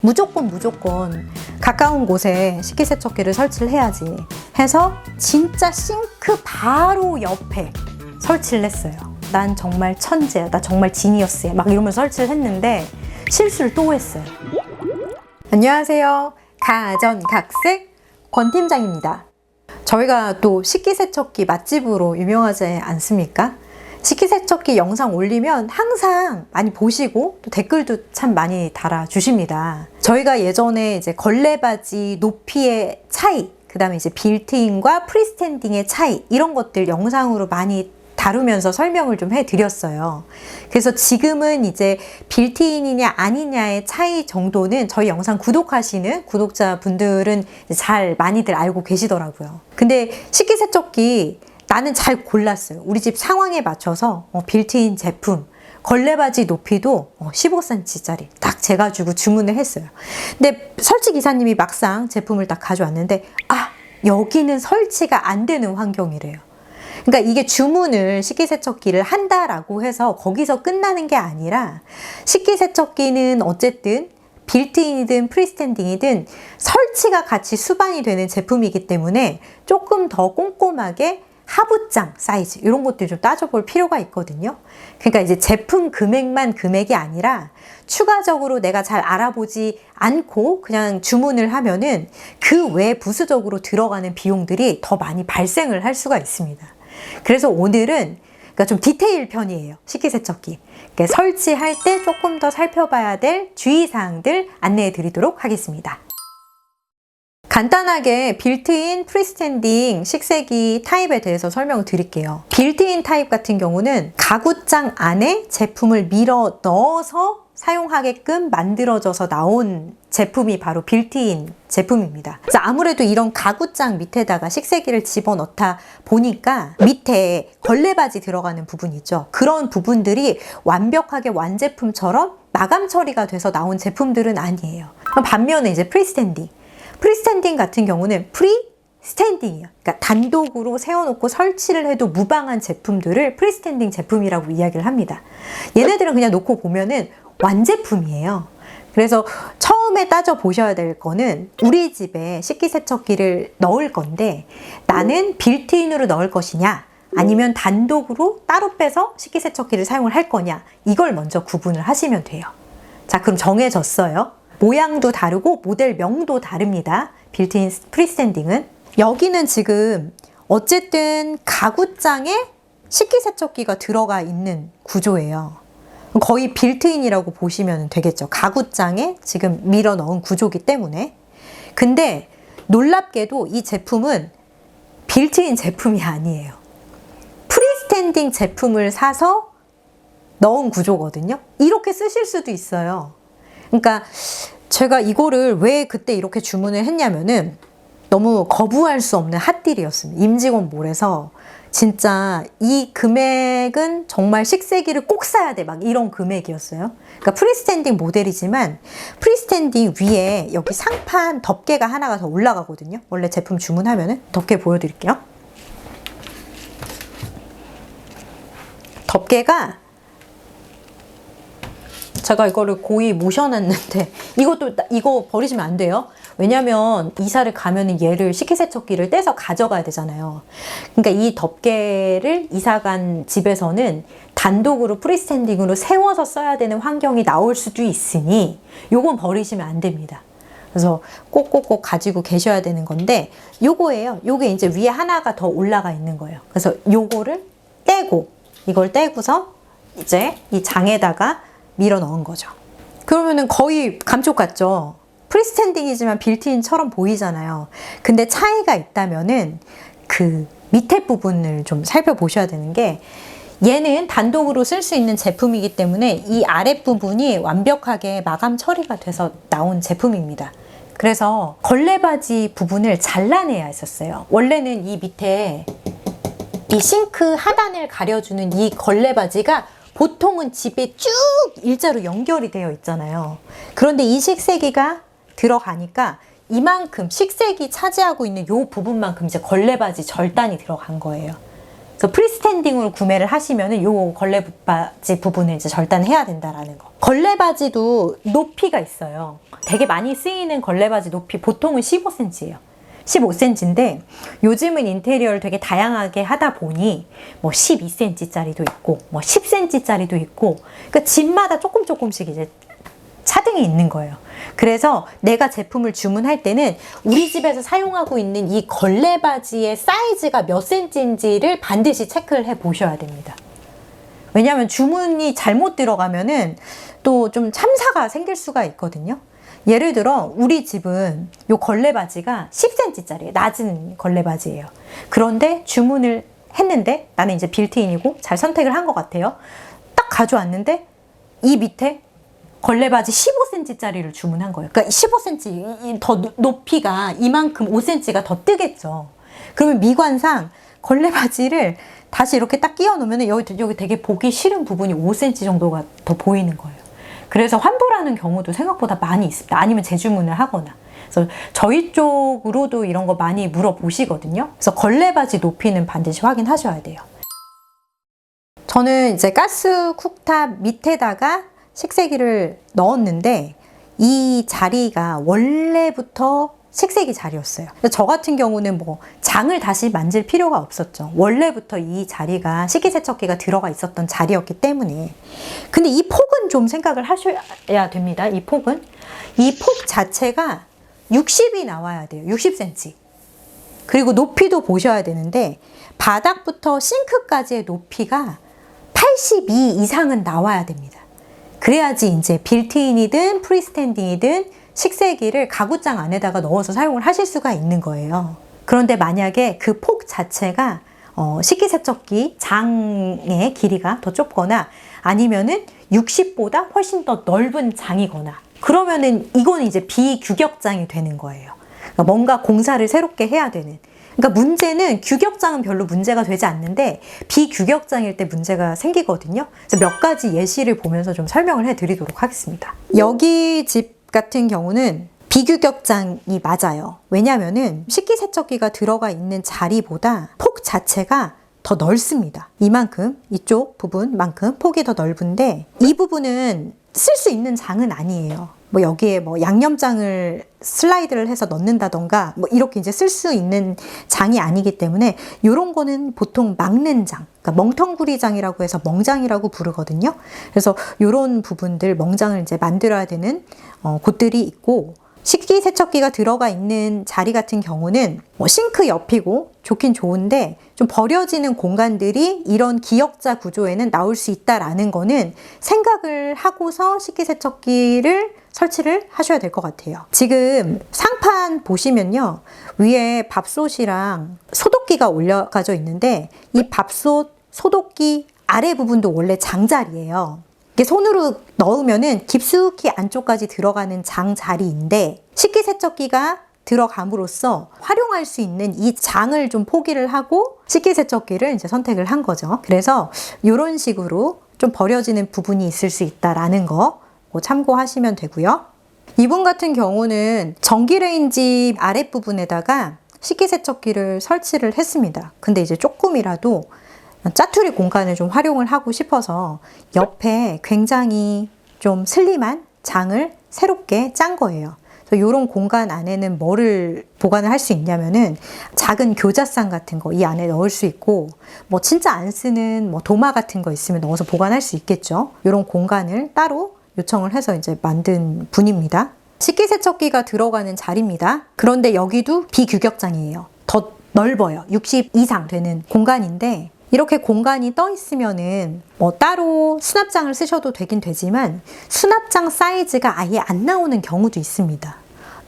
무조건 가까운 곳에 식기세척기를 설치를 해야지 해서 진짜 싱크 바로 옆에 설치를 했어요. 난 정말 천재야, 나 정말 지니어스야 막 이러면서 설치를 했는데 실수를 또 했어요. 안녕하세요, 가전각색 권 팀장입니다. 저희가 또 식기세척기 맛집으로 유명하지 않습니까? 식기세척기 영상 올리면 항상 많이 보시고 또 댓글도 참 많이 달아주십니다. 저희가 예전에 이제 걸레바지 높이의 차이, 그 다음에 이제 빌트인과 프리스탠딩의 차이, 이런 것들 영상으로 많이 다루면서 설명을 좀 해드렸어요. 그래서 지금은 이제 빌트인이냐 아니냐의 차이 정도는 저희 영상 구독하시는 구독자분들은 잘 많이들 알고 계시더라고요. 근데 식기세척기 나는 잘 골랐어요. 우리 집 상황에 맞춰서 빌트인 제품, 걸레바지 높이도 15cm짜리 딱 재가지고 주문을 했어요. 근데 설치 기사님이 막상 제품을 딱 가져왔는데 여기는 설치가 안 되는 환경이래요. 그러니까 이게 주문을 식기세척기를 한다라고 해서 거기서 끝나는 게 아니라 식기세척기는 어쨌든 빌트인이든 프리스탠딩이든 설치가 같이 수반이 되는 제품이기 때문에 조금 더 꼼꼼하게 하부장 사이즈 이런 것들 좀 따져볼 필요가 있거든요. 그러니까 이제 제품 금액만 금액이 아니라 추가적으로 내가 잘 알아보지 않고 그냥 주문을 하면은 그 외 부수적으로 들어가는 비용들이 더 많이 발생을 할 수가 있습니다. 그래서 오늘은 그러니까 좀 디테일 편이에요. 식기세척기. 그러니까 설치할 때 조금 더 살펴봐야 될 주의사항들 안내해 드리도록 하겠습니다. 간단하게 빌트인, 프리스탠딩 식세기 타입에 대해서 설명을 드릴게요. 빌트인 타입 같은 경우는 가구장 안에 제품을 밀어 넣어서 사용하게끔 만들어져서 나온 제품이 바로 빌트인 제품입니다. 그래서 아무래도 이런 가구장 밑에다가 식세기를 집어넣다 보니까 밑에 걸레바지 들어가는 부분 있죠. 그런 부분들이 완벽하게 완제품처럼 마감 처리가 돼서 나온 제품들은 아니에요. 반면에 이제 프리스탠딩 같은 경우는 프리스탠딩이에요. 그러니까 단독으로 세워놓고 설치를 해도 무방한 제품들을 프리스탠딩 제품이라고 이야기를 합니다. 얘네들은 그냥 놓고 보면은 완제품이에요. 그래서 처음에 따져보셔야 될 거는 우리 집에 식기세척기를 넣을 건데 나는 빌트인으로 넣을 것이냐 아니면 단독으로 따로 빼서 식기세척기를 사용을 할 거냐, 이걸 먼저 구분을 하시면 돼요. 자, 그럼 정해졌어요. 모양도 다르고 모델명도 다릅니다. 빌트인 프리스탠딩은. 여기는 지금 어쨌든 가구장에 식기세척기가 들어가 있는 구조예요. 거의 빌트인이라고 보시면 되겠죠. 가구장에 지금 밀어 넣은 구조기 때문에. 근데 놀랍게도 이 제품은 빌트인 제품이 아니에요. 프리스탠딩 제품을 사서 넣은 구조거든요. 이렇게 쓰실 수도 있어요. 그러니까 제가 이거를 왜 그때 이렇게 주문을 했냐면은 너무 거부할 수 없는 핫딜이었습니다. 임직원몰에서 진짜 이 금액은 정말 식세기를 꼭 사야 돼 막 이런 금액이었어요. 그러니까 프리스탠딩 모델이지만 프리스탠딩 위에 여기 상판 덮개가 하나가 더 올라가거든요. 원래 제품 주문하면은 덮개 보여드릴게요. 덮개가 제가 이거를 고이 모셔놨는데 이거 버리시면 안 돼요. 왜냐면 이사를 가면은 얘를 식기세척기를 떼서 가져가야 되잖아요. 그러니까 이 덮개를 이사간 집에서는 단독으로 프리스탠딩으로 세워서 써야 되는 환경이 나올 수도 있으니 요건 버리시면 안 됩니다. 그래서 꼭꼭꼭 가지고 계셔야 되는 건데 요거예요. 요게 이제 위에 하나가 더 올라가 있는 거예요. 그래서 요거를 떼고 이걸 떼고서 이제 이 장에다가 밀어 넣은 거죠. 그러면은 거의 감쪽 같죠? 프리스탠딩이지만 빌트인처럼 보이잖아요. 근데 차이가 있다면은 그 밑에 부분을 좀 살펴보셔야 되는 게 얘는 단독으로 쓸 수 있는 제품이기 때문에 이 아랫부분이 완벽하게 마감 처리가 돼서 나온 제품입니다. 그래서 걸레바지 부분을 잘라내야 했었어요. 원래는 이 밑에 이 싱크 하단을 가려주는 이 걸레바지가 보통은 집에 쭉 일자로 연결이 되어 있잖아요. 그런데 이 식세기가 들어가니까 이만큼 식세기 차지하고 있는 이 부분만큼 이제 걸레바지 절단이 들어간 거예요. 그래서 프리스탠딩으로 구매를 하시면은 요 걸레바지 부분을 이제 절단해야 된다라는 거. 걸레바지도 높이가 있어요. 되게 많이 쓰이는 걸레바지 높이 보통은 15cm예요. 15cm인데 요즘은 인테리어를 되게 다양하게 하다 보니 뭐 12cm짜리도 있고 뭐 10cm짜리도 있고 그러니까 집마다 조금씩 이제 차등이 있는 거예요. 그래서 내가 제품을 주문할 때는 우리 집에서 사용하고 있는 이 걸레바지의 사이즈가 몇 cm인지를 반드시 체크를 해 보셔야 됩니다. 왜냐하면 주문이 잘못 들어가면은 또 좀 참사가 생길 수가 있거든요. 예를 들어 우리 집은 이 걸레바지가 10cm짜리예요. 낮은 걸레바지예요. 그런데 주문을 했는데 나는 이제 빌트인이고 잘 선택을 한 것 같아요. 딱 가져왔는데 이 밑에 걸레바지 15cm짜리를 주문한 거예요. 그러니까 15cm 더 높이가 이만큼 5cm가 더 뜨겠죠. 그러면 미관상 걸레바지를 다시 이렇게 딱 끼워 놓으면 여기 되게 보기 싫은 부분이 5cm 정도가 더 보이는 거예요. 그래서 환불하는 경우도 생각보다 많이 있습니다. 아니면 재주문을 하거나. 그래서 저희 쪽으로도 이런 거 많이 물어보시거든요. 그래서 걸레바지 높이는 반드시 확인하셔야 돼요. 저는 이제 가스 쿡탑 밑에다가 식세기를 넣었는데 이 자리가 원래부터 식세기 자리였어요. 저 같은 경우는 뭐 장을 다시 만질 필요가 없었죠. 원래부터 이 자리가 식기세척기가 들어가 있었던 자리였기 때문에. 근데 이 폭은 좀 생각을 하셔야 됩니다. 이 폭은. 이 폭 자체가 60이 나와야 돼요. 60cm. 그리고 높이도 보셔야 되는데 바닥부터 싱크까지의 높이가 82 이상은 나와야 됩니다. 그래야지 이제 빌트인이든 프리스탠딩이든 식세기를 가구장 안에다가 넣어서 사용을 하실 수가 있는 거예요. 그런데 만약에 그 폭 자체가 식기세척기 장의 길이가 더 좁거나 아니면은 60보다 훨씬 더 넓은 장이거나 그러면은 이거는 이제 비규격장이 되는 거예요. 그러니까 뭔가 공사를 새롭게 해야 되는. 그러니까 문제는 규격장은 별로 문제가 되지 않는데 비규격장일 때 문제가 생기거든요. 그래서 몇 가지 예시를 보면서 좀 설명을 해드리도록 하겠습니다. 여기 집 같은 경우는 비규격장이 맞아요. 왜냐면은 식기세척기가 들어가 있는 자리보다 폭 자체가 더 넓습니다. 이만큼, 이쪽 부분만큼 폭이 더 넓은데 이 부분은 쓸 수 있는 장은 아니에요. 뭐 여기에 뭐 양념장을 슬라이드를 해서 넣는다던가 뭐 이렇게 이제 쓸 수 있는 장이 아니기 때문에 이런 거는 보통 막는 장, 그러니까 멍텅구리장이라고 해서 멍장이라고 부르거든요. 그래서 이런 부분들 멍장을 이제 만들어야 되는 곳들이 있고 식기세척기가 들어가 있는 자리 같은 경우는 뭐 싱크 옆이고 좋긴 좋은데 좀 버려지는 공간들이 이런 기역자 구조에는 나올 수 있다라는 거는 생각을 하고서 식기세척기를 설치를 하셔야 될 것 같아요. 지금 상판 보시면요. 위에 밥솥이랑 소독기가 올려가져 있는데 이 밥솥, 소독기 아래 부분도 원래 장자리예요. 이게 손으로 넣으면은 깊숙이 안쪽까지 들어가는 장 자리인데 식기세척기가 들어감으로써 활용할 수 있는 이 장을 좀 포기를 하고 식기세척기를 이제 선택을 한 거죠. 그래서 이런 식으로 좀 버려지는 부분이 있을 수 있다라는 거 참고하시면 되고요. 이분 같은 경우는 전기레인지 아랫부분에다가 식기세척기를 설치를 했습니다. 근데 이제 조금이라도 짜투리 공간을 좀 활용을 하고 싶어서 옆에 굉장히 좀 슬림한 장을 새롭게 짠 거예요. 그래서 이런 공간 안에는 뭐를 보관을 할 수 있냐면은 작은 교자상 같은 거 이 안에 넣을 수 있고 뭐 진짜 안 쓰는 뭐 도마 같은 거 있으면 넣어서 보관할 수 있겠죠. 이런 공간을 따로 요청을 해서 이제 만든 분입니다. 식기세척기가 들어가는 자리입니다. 그런데 여기도 비규격장이에요. 더 넓어요. 60 이상 되는 공간인데 이렇게 공간이 떠 있으면은 뭐 따로 수납장을 쓰셔도 되긴 되지만 수납장 사이즈가 아예 안 나오는 경우도 있습니다.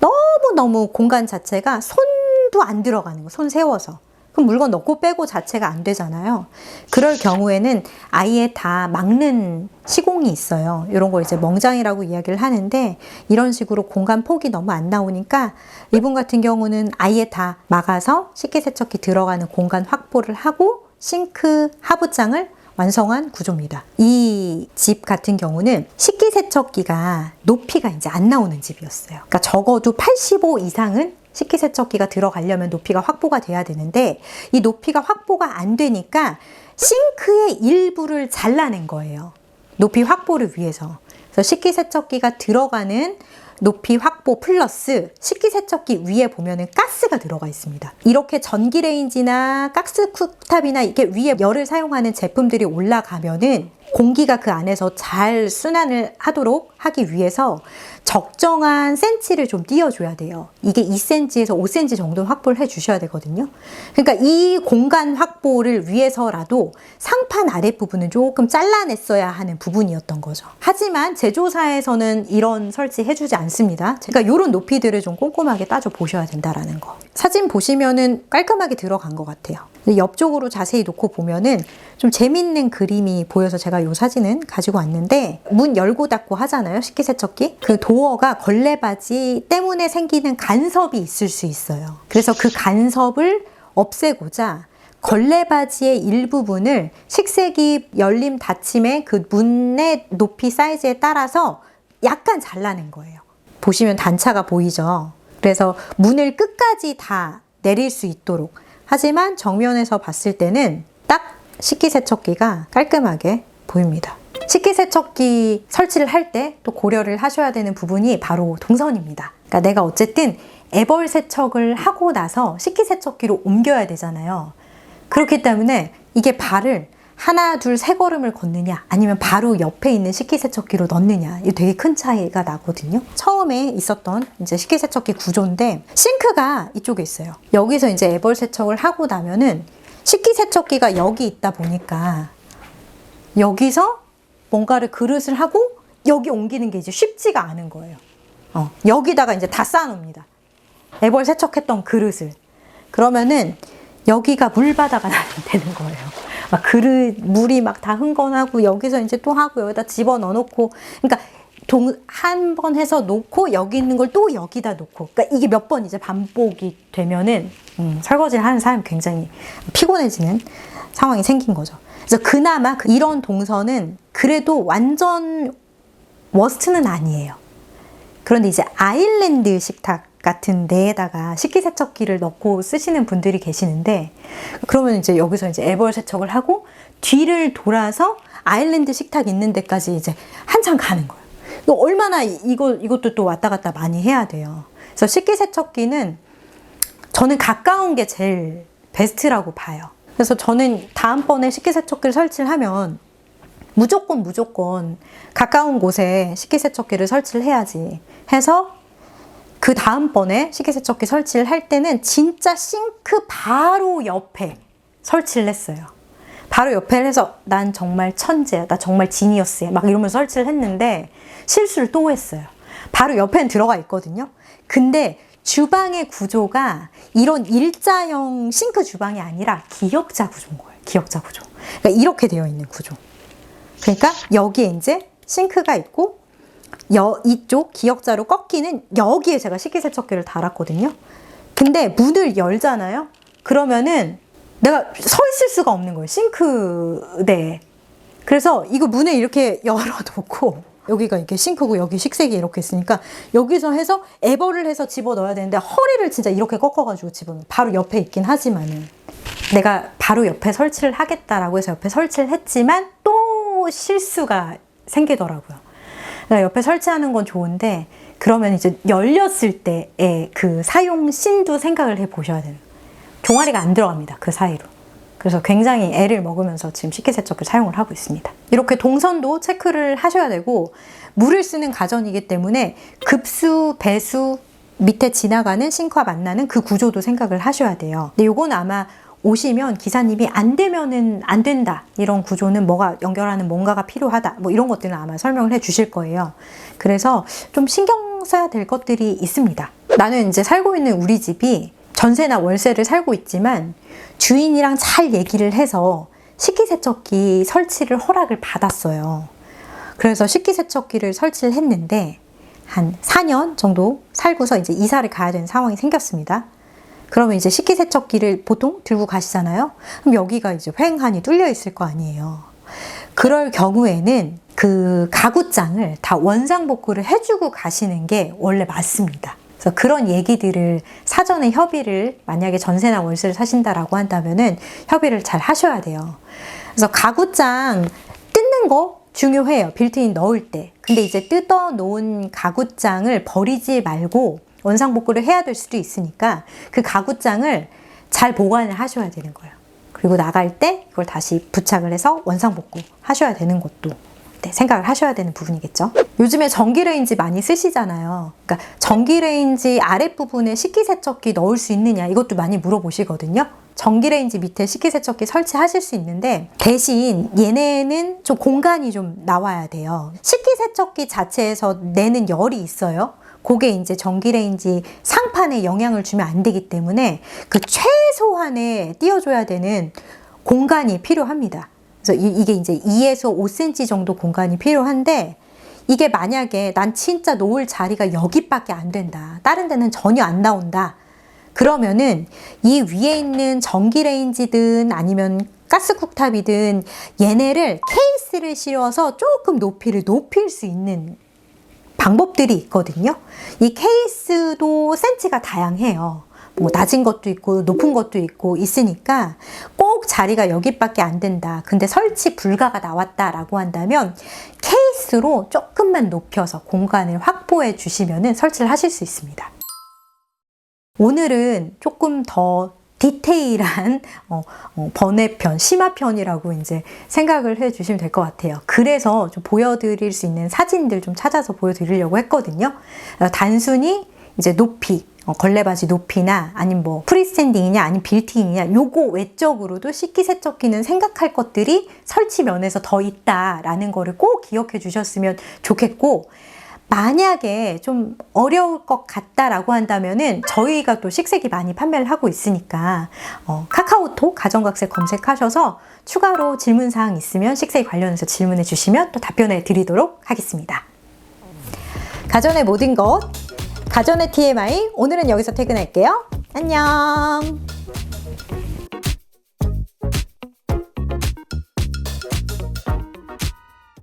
너무너무 공간 자체가 손도 안 들어가는 거, 손 세워서. 그럼 물건 넣고 빼고 자체가 안 되잖아요. 그럴 경우에는 아예 다 막는 시공이 있어요. 이런 걸 이제 멍장이라고 이야기를 하는데 이런 식으로 공간 폭이 너무 안 나오니까 이분 같은 경우는 아예 다 막아서 식기세척기 들어가는 공간 확보를 하고 싱크 하부장을 완성한 구조입니다. 이 집 같은 경우는 식기세척기가 높이가 이제 안 나오는 집이었어요. 그러니까 적어도 85 이상은 식기세척기가 들어가려면 높이가 확보가 돼야 되는데 이 높이가 확보가 안 되니까 싱크의 일부를 잘라낸 거예요. 높이 확보를 위해서. 그래서 식기세척기가 들어가는 높이 확보 플러스 식기세척기 위에 보면은 가스가 들어가 있습니다. 이렇게 전기레인지나 가스 쿡탑이나 이게 위에 열을 사용하는 제품들이 올라가면은 공기가 그 안에서 잘 순환을 하도록 하기 위해서 적정한 센치를 좀 띄워줘야 돼요. 이게 2cm에서 5cm 정도 확보를 해주셔야 되거든요. 그러니까 이 공간 확보를 위해서라도 상판 아랫부분은 조금 잘라냈어야 하는 부분이었던 거죠. 하지만 제조사에서는 이런 설치 해주지 않습니다. 그러니까 이런 높이들을 좀 꼼꼼하게 따져 보셔야 된다라는 거. 사진 보시면은 깔끔하게 들어간 것 같아요. 옆쪽으로 자세히 놓고 보면은 좀 재밌는 그림이 보여서 제가 이 사진은 가지고 왔는데, 문 열고 닫고 하잖아요, 식기세척기. 그 도어가 걸레바지 때문에 생기는 간섭이 있을 수 있어요. 그래서 그 간섭을 없애고자 걸레바지의 일부분을 식세기 열림 닫힘의 그 문의 높이 사이즈에 따라서 약간 잘라낸 거예요. 보시면 단차가 보이죠. 그래서 문을 끝까지 다 내릴 수 있도록. 하지만 정면에서 봤을 때는 딱 식기세척기가 깔끔하게 보입니다. 식기세척기 설치를 할 때 또 고려를 하셔야 되는 부분이 바로 동선입니다. 그러니까 내가 어쨌든 애벌 세척을 하고 나서 식기세척기로 옮겨야 되잖아요. 그렇기 때문에 이게 발을 하나, 둘, 세 걸음을 걷느냐 아니면 바로 옆에 있는 식기세척기로 넣느냐, 이게 되게 큰 차이가 나거든요. 처음에 있었던 이제 식기세척기 구조인데 싱크가 이쪽에 있어요. 여기서 이제 애벌 세척을 하고 나면은 식기세척기가 여기 있다 보니까 여기서 뭔가를 그릇을 하고 여기 옮기는 게 이제 쉽지가 않은 거예요. 여기다가 이제 다 쌓아놓습니다. 애벌 세척했던 그릇을. 그러면은 여기가 물바다가 되는 거예요. 막 그릇, 물이 막 다 흥건하고 여기서 이제 또 하고 여기다 집어 넣어놓고, 그러니까 한 번 해서 놓고 여기 있는 걸 또 여기다 놓고, 그러니까 이게 몇 번 이제 반복이 되면은 설거지를 하는 사람이 굉장히 피곤해지는 상황이 생긴 거죠. 그래서 그나마 이런 동선은 그래도 완전 워스트는 아니에요. 그런데 이제 아일랜드 식탁 같은 데에다가 식기세척기를 넣고 쓰시는 분들이 계시는데, 그러면 이제 여기서 이제 애벌 세척을 하고 뒤를 돌아서 아일랜드 식탁 있는 데까지 이제 한참 가는 거예요. 얼마나 이것도 또 왔다 갔다 많이 해야 돼요. 그래서 식기세척기는 저는 가까운 게 제일 베스트라고 봐요. 그래서 저는 다음번에 식기세척기를 설치를 하면 무조건 가까운 곳에 식기세척기를 설치를 해야지 해서, 그 다음번에 식기세척기 설치를 할 때는 진짜 싱크 바로 옆에 설치를 했어요. 바로 옆에 해서 난 정말 천재야, 나 정말 지니어스야 막 이러면서 설치를 했는데 실수를 또 했어요. 바로 옆에는 들어가 있거든요. 근데 주방의 구조가 이런 일자형 싱크 주방이 아니라 기역자 구조인 거예요. 기역자 구조. 그러니까 이렇게 되어 있는 구조. 그러니까 여기에 이제 싱크가 있고 이쪽 기역자로 꺾이는 여기에 제가 식기세척기를 달았거든요. 근데 문을 열잖아요. 그러면은 내가 서 있을 수가 없는 거예요. 싱크대에. 그래서 이거 문을 이렇게 열어놓고 여기가 이렇게 싱크고 여기 식세기 이렇게 있으니까 여기서 해서 애벌을 해서 집어넣어야 되는데 허리를 진짜 이렇게 꺾어가지고 집어넣어요. 바로 옆에 있긴 하지만은 내가 바로 옆에 설치를 하겠다라고 해서 옆에 설치를 했지만 또 실수가 생기더라고요. 옆에 설치하는 건 좋은데 그러면 이제 열렸을 때의 그 사용 신도 생각을 해 보셔야 돼요. 종아리가 안 들어갑니다. 그 사이로. 그래서 굉장히 애를 먹으면서 지금 식기세척기를 사용을 하고 있습니다. 이렇게 동선도 체크를 하셔야 되고, 물을 쓰는 가전이기 때문에 급수, 배수, 밑에 지나가는 싱크와 만나는 그 구조도 생각을 하셔야 돼요. 근데 요건 아마 오시면 기사님이 안 되면은 안 된다, 이런 구조는 뭐가 연결하는 뭔가가 필요하다, 뭐 이런 것들은 아마 설명을 해 주실 거예요. 그래서 좀 신경 써야 될 것들이 있습니다. 나는 이제 살고 있는 우리 집이 전세나 월세를 살고 있지만 주인이랑 잘 얘기를 해서 식기세척기 설치를 허락을 받았어요. 그래서 식기세척기를 설치를 했는데 한 4년 정도 살고서 이제 이사를 가야 되는 상황이 생겼습니다. 그러면 이제 식기세척기를 보통 들고 가시잖아요. 그럼 여기가 이제 휑하니 뚫려 있을 거 아니에요. 그럴 경우에는 그 가구장을 다 원상복구를 해주고 가시는 게 원래 맞습니다. 그래서 그런 얘기들을 사전에 협의를, 만약에 전세나 월세를 사신다라고 한다면은 협의를 잘 하셔야 돼요. 그래서 가구장 뜯는 거 중요해요. 빌트인 넣을 때. 근데 이제 뜯어 놓은 가구장을 버리지 말고 원상복구를 해야 될 수도 있으니까 그 가구장을 잘 보관을 하셔야 되는 거예요. 그리고 나갈 때 이걸 다시 부착을 해서 원상복구 하셔야 되는 것도 생각을 하셔야 되는 부분이겠죠. 요즘에 전기레인지 많이 쓰시잖아요. 그러니까 전기레인지 아랫부분에 식기세척기 넣을 수 있느냐, 이것도 많이 물어보시거든요. 전기레인지 밑에 식기세척기 설치하실 수 있는데 대신 얘네는 좀 공간이 좀 나와야 돼요. 식기세척기 자체에서 내는 열이 있어요. 그게 이제 전기레인지 상판에 영향을 주면 안 되기 때문에 그 최소한의 띄워줘야 되는 공간이 필요합니다. 그래서 이게 이제 2에서 5cm 정도 공간이 필요한데, 이게 만약에 난 진짜 놓을 자리가 여기밖에 안 된다, 다른 데는 전혀 안 나온다, 그러면은 이 위에 있는 전기레인지든 아니면 가스쿡탑이든 얘네를 케이스를 씌워서 조금 높이를 높일 수 있는 방법들이 있거든요. 이 케이스도 센치가 다양해요. 뭐 낮은 것도 있고 높은 것도 있고 있으니까 꼭 자리가 여기밖에 안 된다, 근데 설치 불가가 나왔다라고 한다면 케이스로 조금만 높여서 공간을 확보해 주시면 설치를 하실 수 있습니다. 오늘은 조금 더 디테일한 번외편, 심화편이라고 이제 생각을 해 주시면 될 것 같아요. 그래서 좀 보여드릴 수 있는 사진들 좀 찾아서 보여드리려고 했거든요. 단순히 이제 높이, 걸레바지 높이나 아니면 뭐 프리스탠딩이냐 아니면 빌트인이냐, 요거 외적으로도 식기세척기는 생각할 것들이 설치면에서 더 있다라는 거를 꼭 기억해 주셨으면 좋겠고, 만약에 좀 어려울 것 같다라고 한다면은 저희가 또 식세기 많이 판매를 하고 있으니까 카카오톡 가정각색 검색하셔서 추가로 질문사항 있으면 식세기 관련해서 질문해 주시면 또 답변해 드리도록 하겠습니다. 가전의 모든 것, 가전의 TMI, 오늘은 여기서 퇴근할게요. 안녕.